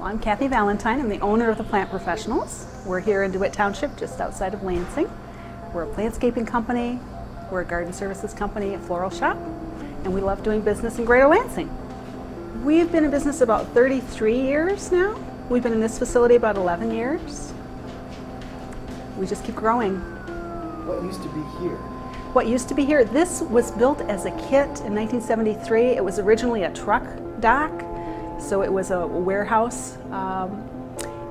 I'm Kathy Valentine. I'm the owner of the Plant Professionals. We're here in DeWitt Township, just outside of Lansing. We're a landscaping company, we're a garden services company, a floral shop, and we love doing business in Greater Lansing. We've been in business about 33 years now. We've been in this facility about 11 years. We just keep growing. What used to be here? What used to be here, this was built as a kit in 1973. It was originally a truck dock, so it was a warehouse.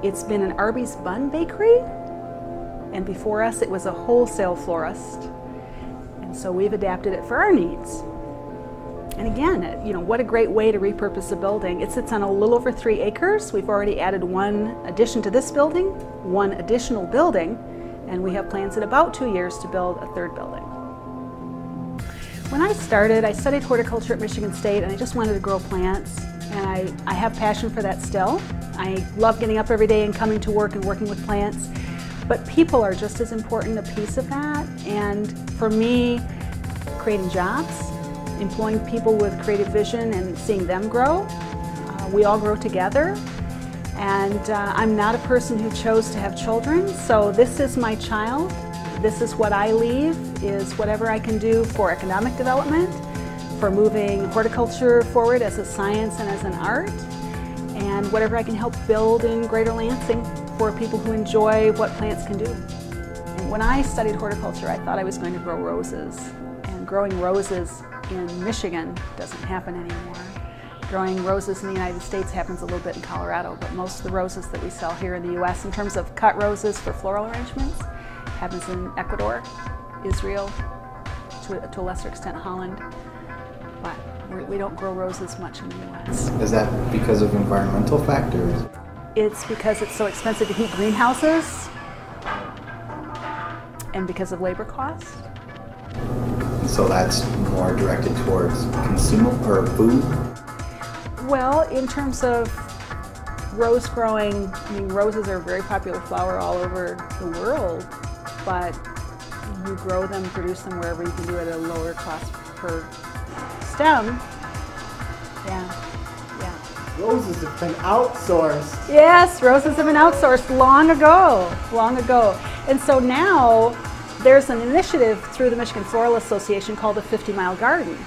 It's been an Arby's bun bakery, and before us it was a wholesale florist. And so we've adapted it for our needs. And again, you know, what a great way to repurpose a building. It sits on a little over 3 acres. We've already added one addition to this building, one additional building, and we have plans in about 2 years to build a 3rd building. When I started, I studied horticulture at Michigan State, and I just wanted to grow plants, and I have passion for that still. I love getting up every day and coming to work and working with plants, but people are just as important a piece of that. And for me, creating jobs, employing people with creative vision and seeing them grow, we all grow together. And I'm not a person who chose to have children, so this is my child. This is what I leave, is whatever I can do for economic development, for moving horticulture forward as a science and as an art, and whatever I can help build in Greater Lansing for people who enjoy what plants can do. And when I studied horticulture, I thought I was going to grow roses. And growing roses in Michigan doesn't happen anymore. Growing roses in the United States happens a little bit in Colorado, but most of the roses that we sell here in the US in terms of cut roses for floral arrangements happens in Ecuador, Israel, to a lesser extent Holland, but we don't grow roses much in the US. Is that because of environmental factors? It's because it's so expensive to heat greenhouses and because of labor costs. So that's more directed towards consumable or food? Well, in terms of rose growing, I mean, roses are a very popular flower all over the world, but you grow them, produce them wherever you can do it at a lower cost per stem. Yeah. Roses have been outsourced. Yes, roses have been outsourced long ago. And so now there's an initiative through the Michigan Floral Association called the 50-Mile Garden.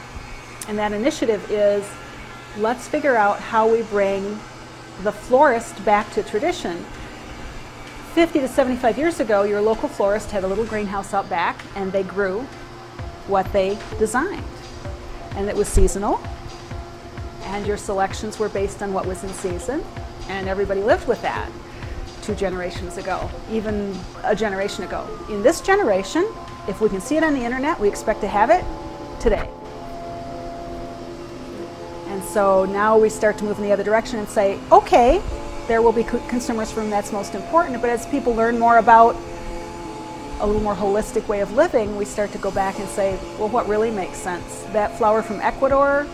And that initiative is, let's figure out how we bring the florist back to tradition. 50 to 75 years ago, your local florist had a little greenhouse out back, and they grew what they designed. And it was seasonal, and your selections were based on what was in season, and everybody lived with that 2 generations ago, even a generation ago. In this generation, if we can see it on the internet, we expect to have it today. And so now we start to move in the other direction and say, okay, there will be consumers for whom that's most important, but as people learn more about a little more holistic way of living, we start to go back and say, well, what really makes sense? That flower from Ecuador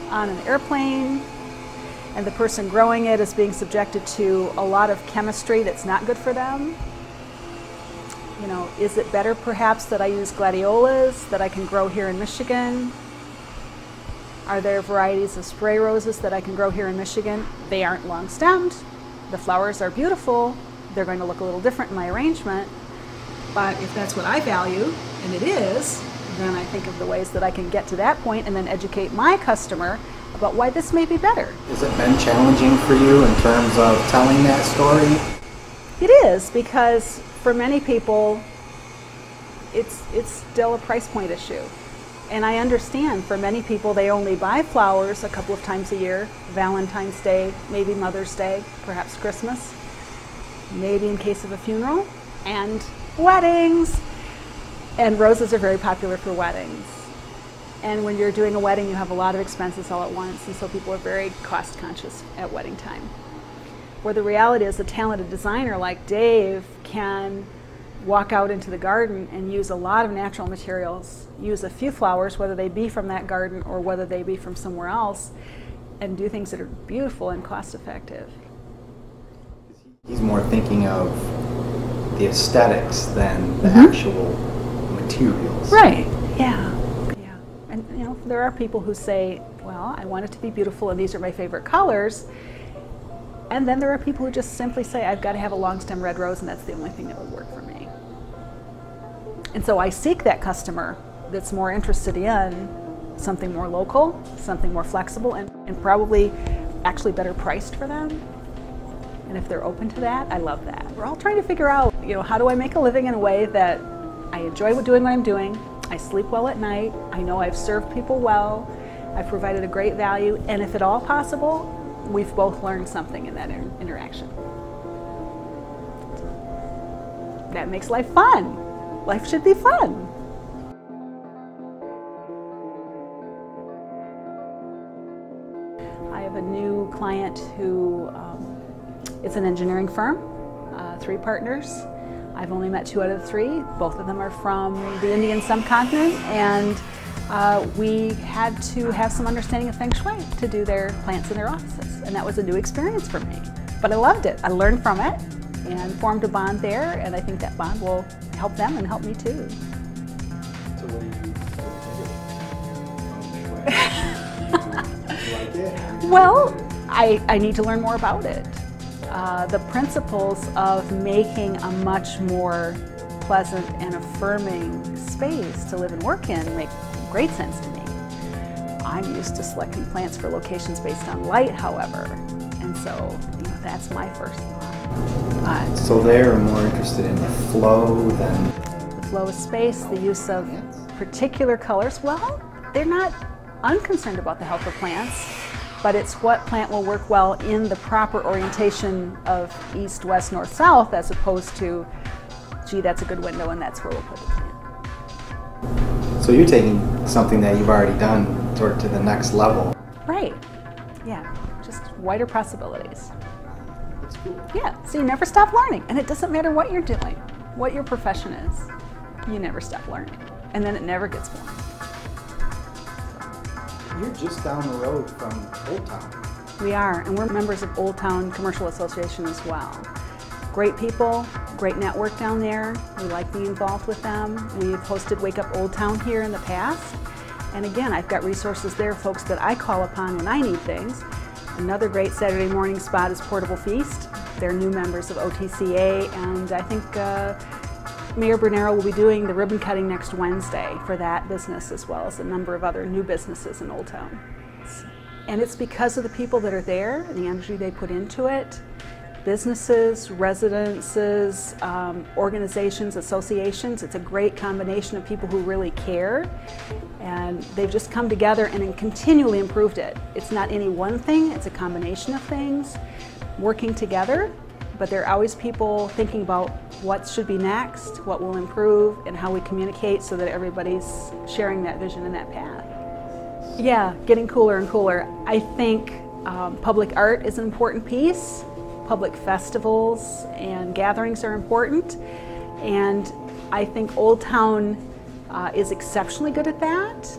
on an airplane, and the person growing it is being subjected to a lot of chemistry that's not good for them. You know, is it better perhaps that I use gladiolas that I can grow here in Michigan? Are there varieties of spray roses that I can grow here in Michigan? They aren't long stemmed. The flowers are beautiful. They're going to look a little different in my arrangement. But if that's what I value, and it is, then I think of the ways that I can get to that point and then educate my customer about why this may be better. Has it been challenging for you in terms of telling that story? It is, because for many people, it's still a price point issue. And I understand for many people they only buy flowers a couple of times a year, Valentine's Day, maybe Mother's Day, perhaps Christmas, maybe in case of a funeral, and weddings. And roses are very popular for weddings. And when you're doing a wedding, you have a lot of expenses all at once, and so people are very cost conscious at wedding time. Where the reality is, a talented designer like Dave can walk out into the garden and use a lot of natural materials, use a few flowers, whether they be from that garden or whether they be from somewhere else, and do things that are beautiful and cost effective. He's more thinking of the aesthetics than the actual materials. Right, yeah. And you know, there are people who say, well, I want it to be beautiful and these are my favorite colors. And then there are people who just simply say, I've got to have a long stem red rose and that's the only thing that would work for me. And so I seek that customer that's more interested in something more local, something more flexible, and probably actually better priced for them. And if they're open to that, I love that. We're all trying to figure out, how do I make a living in a way that I enjoy doing what I'm doing, I sleep well at night, I know I've served people well, I've provided a great value, and if at all possible, we've both learned something in that interaction. That makes life fun. Life should be fun. I have a new client who it's an engineering firm, 3 partners. I've only met 2 out of the 3. Both of them are from the Indian subcontinent, and we had to have some understanding of Feng Shui to do their plants in their offices, and that was a new experience for me. But I loved it. I learned from it and formed a bond there, and I think that bond will help them and help me too. So what do you like it? Well, I need to learn more about it. The principles of making a much more pleasant and affirming space to live and work in make great sense to me. I'm used to selecting plants for locations based on light, however, and so that's my first thought. So they're more interested in the flow than The flow of space, the use of particular colors. Well, they're not unconcerned about the health of plants, but it's what plant will work well in the proper orientation of east, west, north, south, as opposed to, gee, that's a good window and that's where we'll put the plant. So you're taking something that you've already done sort of to the next level. Right. Yeah, just wider possibilities. That's cool. Yeah, so you never stop learning, and it doesn't matter what you're doing, what your profession is, you never stop learning, and then it never gets boring. You're just down the road from Old Town. We are, and we're members of Old Town Commercial Association as well. Great people, great network down there. We like being involved with them. We've hosted Wake Up Old Town here in the past. And again, I've got resources there, folks that I call upon when I need things. Another great Saturday morning spot is Portable Feast. They're new members of OTCA, and I think Mayor Bernero will be doing the ribbon cutting next Wednesday for that business, as well as a number of other new businesses in Old Town. And it's because of the people that are there and the energy they put into it. Businesses, residences, organizations, associations. It's a great combination of people who really care, and they've just come together and continually improved it. It's not any one thing, it's a combination of things working together, but there are always people thinking about what should be next, what will improve, and how we communicate so that everybody's sharing that vision and that path. Yeah, getting cooler and cooler. I think public art is an important piece. Public festivals and gatherings are important, and I think Old Town is exceptionally good at that.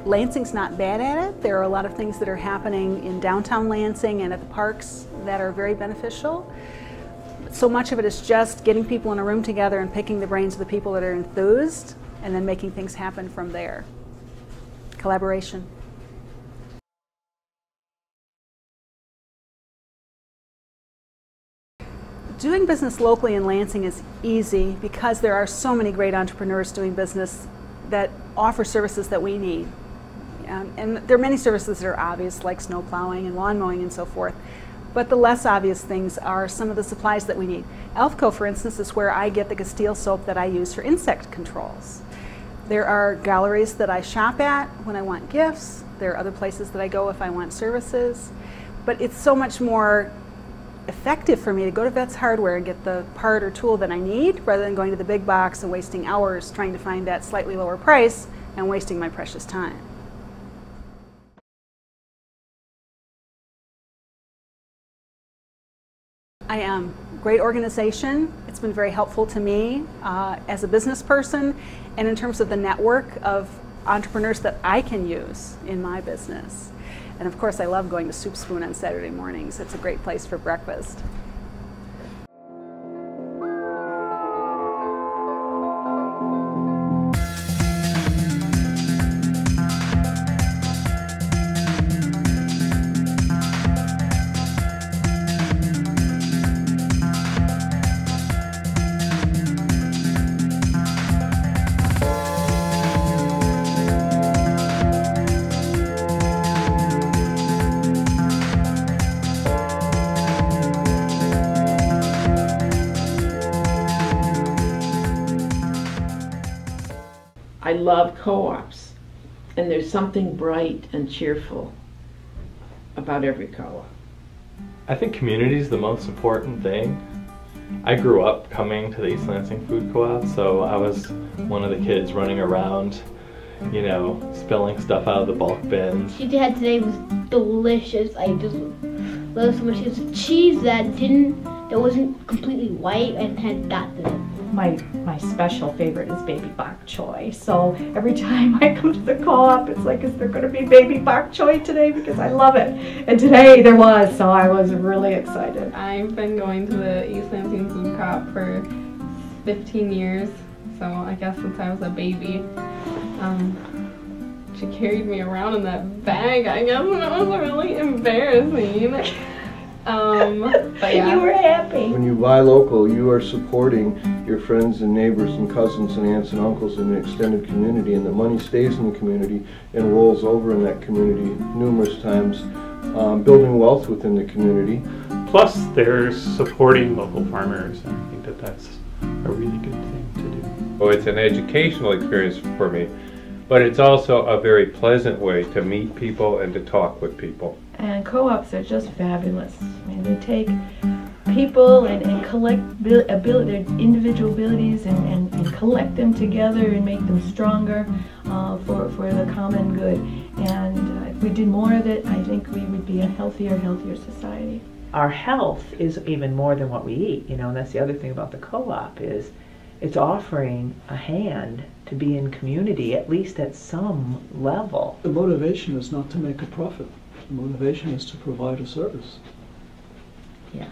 Lansing's not bad at it. There are a lot of things that are happening in downtown Lansing and at the parks that are very beneficial. So much of it is just getting people in a room together and picking the brains of the people that are enthused, and then making things happen from there. Collaboration. Doing business locally in Lansing is easy because there are so many great entrepreneurs doing business that offer services that we need. And there are many services that are obvious, like snow plowing and lawn mowing and so forth. But the less obvious things are some of the supplies that we need. Elfco, for instance, is where I get the Castile soap that I use for insect controls. There are galleries that I shop at when I want gifts. There are other places that I go if I want services. But it's so much more effective for me to go to Vet's Hardware and get the part or tool that I need, rather than going to the big box and wasting hours trying to find that slightly lower price and wasting my precious time. I am. Great organization. It's been very helpful to me as a business person, and in terms of the network of entrepreneurs that I can use in my business. And of course, I love going to Soup Spoon on Saturday mornings. It's a great place for breakfast. love co-ops, and there's something bright and cheerful about every co-op. I think community is the most important thing. I grew up coming to the East Lansing Food Co-op, so I was one of the kids running around, you know, spilling stuff out of the bulk bins. What you had today was delicious. I just love it so much. It's cheese that wasn't completely white and had dots in it. My special favorite is baby bok choy. So every time I come to the co-op, it's like, is there going to be baby bok choy today? Because I love it. And today there was, so I was really excited. I've been going to the East Lansing Food Co-op for 15 years, so I guess since I was a baby. She carried me around in that bag, I guess, and it was really embarrassing. But yeah. You were happy. When you buy local, you are supporting your friends and neighbors and cousins and aunts and uncles in the extended community, and the money stays in the community and rolls over in that community numerous times, building wealth within the community. Plus, they're supporting local farmers, and I think that that's a really good thing to do. Well, it's an educational experience for me, but it's also a very pleasant way to meet people and to talk with people. And co-ops are just fabulous. I mean, they take people and collect their individual abilities and collect them together and make them stronger for the common good. And if we did more of it, I think we would be a healthier society. Our health is even more than what we eat, you know, and that's the other thing about the co-op is it's offering a hand to be in community, at least at some level. The motivation is not to make a profit. The motivation is to provide a service. Yeah.